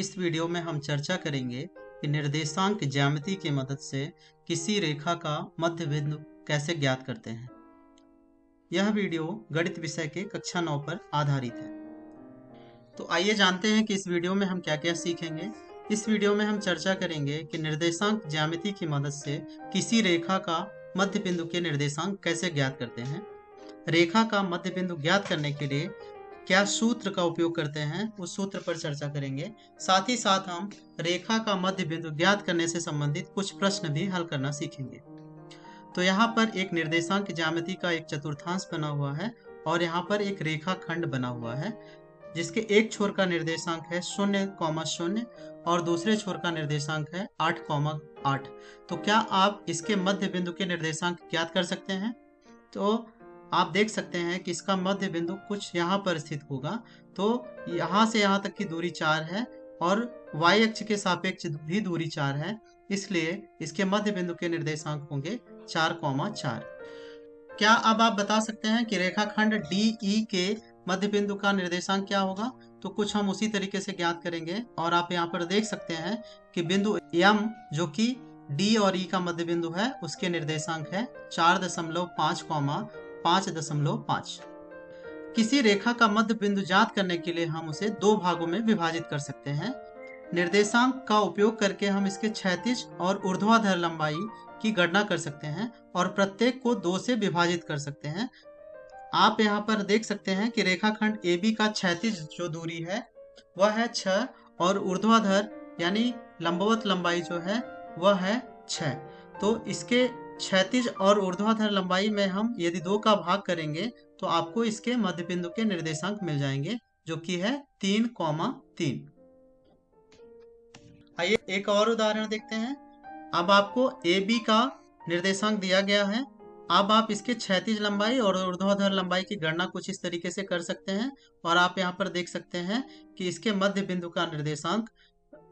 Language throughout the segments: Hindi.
इस वीडियो में हम चर्चा करेंगे कि निर्देशांक ज्यामिति की मदद से किसी रेखा का मध्य बिंदु कैसे ज्ञात करते हैं। यह वीडियो गणित विषय के कक्षा 9 पर आधारित है। तो आइए जानते हैं कि इस वीडियो में हम क्या क्या सीखेंगे। इस वीडियो में हम चर्चा करेंगे कि निर्देशांक ज्यामिति की मदद से किसी रेखा का मध्य बिंदु के निर्देशांक कैसे ज्ञात करते हैं। रेखा का मध्य बिंदु ज्ञात करने के लिए क्या सूत्र का उपयोग करते हैं, उस सूत्र पर चर्चा करेंगे। साथ ही साथ हम रेखा का मध्य बिंदु ज्ञात करने से संबंधित कुछ प्रश्न भी हल करना सीखेंगे। तो यहाँ पर एक निर्देशांक ज्यामिति का एक चतुर्थांश बना हुआ है और यहाँ पर एक रेखा खंड बना हुआ है जिसके एक छोर का निर्देशांक है 0,0 और दूसरे छोर का निर्देशांक है 8,8। तो क्या आप इसके मध्य बिंदु के निर्देशांक ज्ञात कर सकते हैं? तो आप देख सकते हैं कि इसका मध्य बिंदु कुछ यहाँ पर स्थित होगा। तो यहाँ से यहाँ तक की दूरी 4 है और y अक्ष के सापेक्ष भी दूरी 4 है, इसलिए इसके मध्य बिंदु के निर्देशांक होंगे 4,4। क्या अब आप बता सकते हैं कि रेखाखंड DE के मध्य बिंदु का निर्देशांक क्या होगा? तो कुछ हम उसी तरीके से ज्ञात करेंगे और आप यहाँ पर देख सकते हैं कि बिंदु M जो कि D और E का मध्य बिंदु है उसके निर्देशांक है 4.5,5,5। किसी रेखा का मध्य बिंदु ज्ञात करने के लिए हम उसे दो भागों में विभाजित कर सकते हैं। निर्देशांक का उपयोग करके हम इसके क्षैतिज और ऊर्ध्वाधर लंबाई की गणना कर सकते हैं और प्रत्येक को 2 से विभाजित कर सकते हैं। आप यहाँ पर देख सकते हैं कि रेखाखंड AB का क्षैतिज जो दूरी है वह है 6 और ऊर्ध्वाधर यानी लंबवत लंबाई जो है वह है 6। तो इसके क्षैतिज और ऊर्ध्वाधर लंबाई में हम यदि 2 का भाग करेंगे तो आपको इसके मध्य बिंदु के निर्देशांक मिल जाएंगे जो कि है 3,3। आइए एक और उदाहरण देखते हैं। अब आपको AB का निर्देशांक दिया गया है। अब आप इसके क्षैतिज लंबाई और ऊर्ध्वाधर लंबाई की गणना कुछ इस तरीके से कर सकते हैं और आप यहाँ पर देख सकते हैं कि इसके मध्य बिंदु का निर्देशांक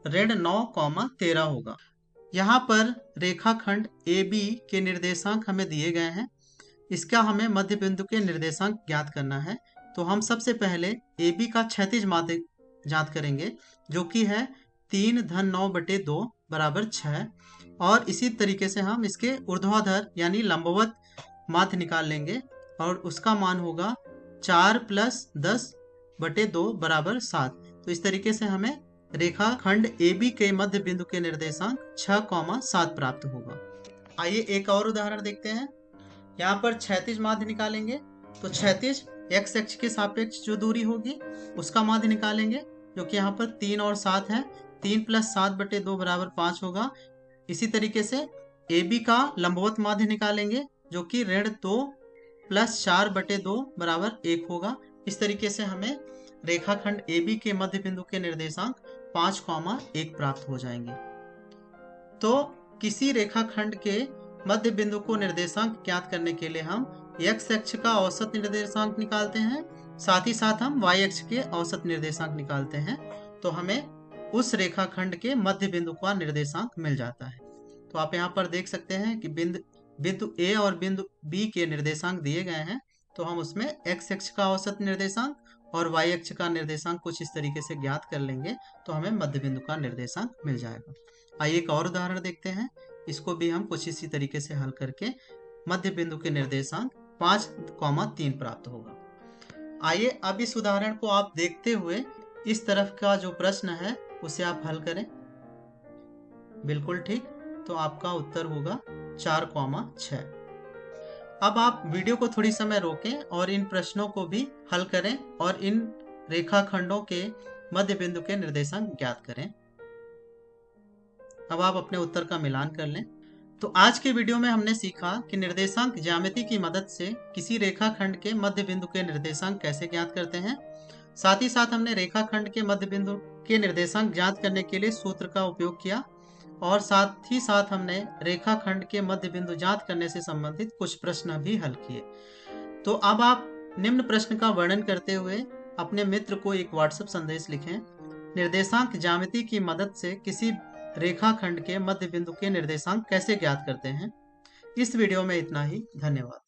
9,13 होगा। यहाँ पर रेखाखंड AB के निर्देशांक हमें दिए गए हैं, इसका हमें मध्य बिंदु के निर्देशांक ज्ञात करना है। तो हम सबसे पहले AB का क्षैतिज माध्य ज्ञात करेंगे जो कि है 3-9/2 बराबर 6 और इसी तरीके से हम इसके ऊर्ध्वाधर यानी लंबवत माध्य निकाल लेंगे और उसका मान होगा 4 + 10/2 बराबर 7। तो इस तरीके से हमें रेखाखंड AB के मध्य बिंदु के निर्देशांक 6,7 प्राप्त होगा। आइए एक और उदाहरण देखते हैं। यहाँ पर क्षैतिज माध्य निकालेंगे तो क्षैतिज x अक्ष के सापेक्ष जो दूरी होगी उसका माध्य निकालेंगे जो कि यहाँ पर 3 और 7 है। 3 + 7/2 बराबर 5 होगा। इसी तरीके से AB का लंबवत माध्य निकालेंगे जो कि 2 + 4/2 बराबर 1 होगा। इस तरीके से हमें रेखाखंड AB के मध्य बिंदु के निर्देशांक 5,1 प्राप्त हो जाएंगे। तो किसी रेखाखंड के मध्य बिंदु को निर्देशांक ज्ञात करने के लिए हम x अक्ष का औसत निर्देशांक निकालते हैं, साथ ही साथ हम y अक्ष के औसत निर्देशांक निकालते हैं तो हमें उस रेखाखंड के मध्य बिंदु का निर्देशांक मिल जाता है। तो आप यहाँ पर देख सकते हैं कि बिंदु A और बिंदु B के निर्देशांक दिए गए हैं, तो हम उसमें x अक्ष का औसत निर्देशांक और y अक्ष का निर्देशांक कुछ इस तरीके से ज्ञात कर लेंगे तो हमें मध्य बिंदु का निर्देशांक मिल जाएगा। आइए एक और उदाहरण देखते हैं। इसको भी हम कुछ इसी तरीके से हल करके मध्य बिंदु के निर्देशांक 5,3 प्राप्त होगा। आइए अब इस उदाहरण को आप देखते हुए इस तरफ का जो प्रश्न है उसे आप हल करें। बिल्कुल ठीक, तो आपका उत्तर होगा 4,6। अब आप वीडियो को थोड़ी समय रोकें और इन प्रश्नों को भी हल करें और इन रेखाखंडों के मध्य बिंदु के निर्देशांक ज्ञात करें। अब आप अपने उत्तर का मिलान कर लें। तो आज के वीडियो में हमने सीखा कि निर्देशांक ज्यामिति की मदद से किसी रेखाखंड के मध्य बिंदु के निर्देशांक कैसे ज्ञात करते हैं। साथ ही साथ हमने रेखाखंड के मध्य बिंदु के निर्देशांक ज्ञात करने के लिए सूत्र का उपयोग किया और साथ ही साथ हमने रेखाखंड के मध्य बिंदु ज्ञात करने से संबंधित कुछ प्रश्न भी हल किए। तो अब आप निम्न प्रश्न का वर्णन करते हुए अपने मित्र को एक व्हाट्सएप संदेश लिखें। निर्देशांक ज्यामिति की मदद से किसी रेखाखंड के मध्य बिंदु के निर्देशांक कैसे ज्ञात करते हैं। इस वीडियो में इतना ही। धन्यवाद।